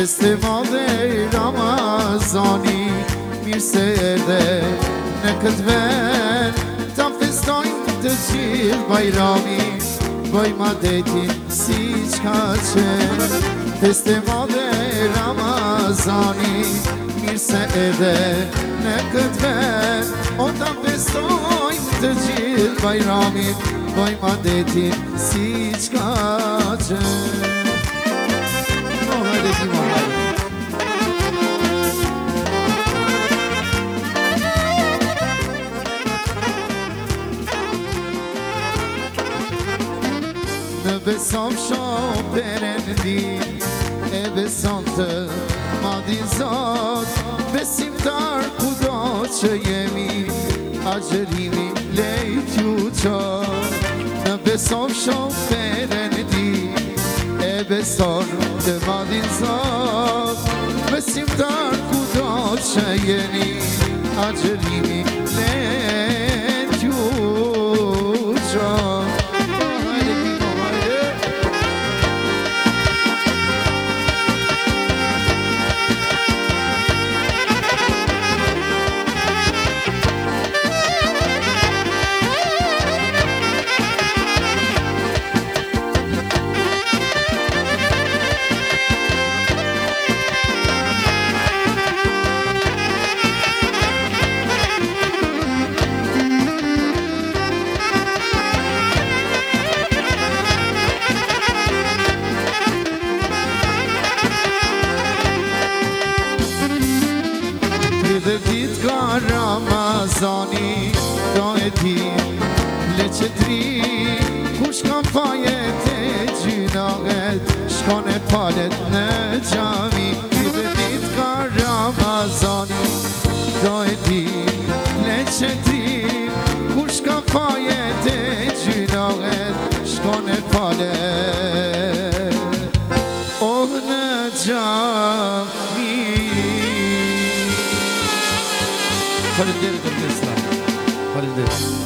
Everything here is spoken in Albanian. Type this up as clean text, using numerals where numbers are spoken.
Festival dhe Ramazani, mirë se edhe në këtë vend, ta festojnë të gjithë bajrami, bëjma detin si qka qenë. Festival dhe Ramazani, mirë se edhe në këtë vend, o ta festojnë të gjithë bajrami, bëjma detin si qka qenë. Në besom shoperen di, e beson të madhi Zot, besimtar kudo që jemi, agjerimi lejt ju qot. Në besom shoperen di, e beson të madhi Zot, besimtar kudo që jemi, agjerimi lejt ju qot. Dhe dit ka Ramazani, do e ti leqetri, kush ka fajet e gjynaget, shkon e palet në gjami. Dhe dit ka Ramazani, do e ti leqetri, kush ka fajet e gjynaget, shkon e palet në gjami. Faleminderit, orkestra. Faleminderit.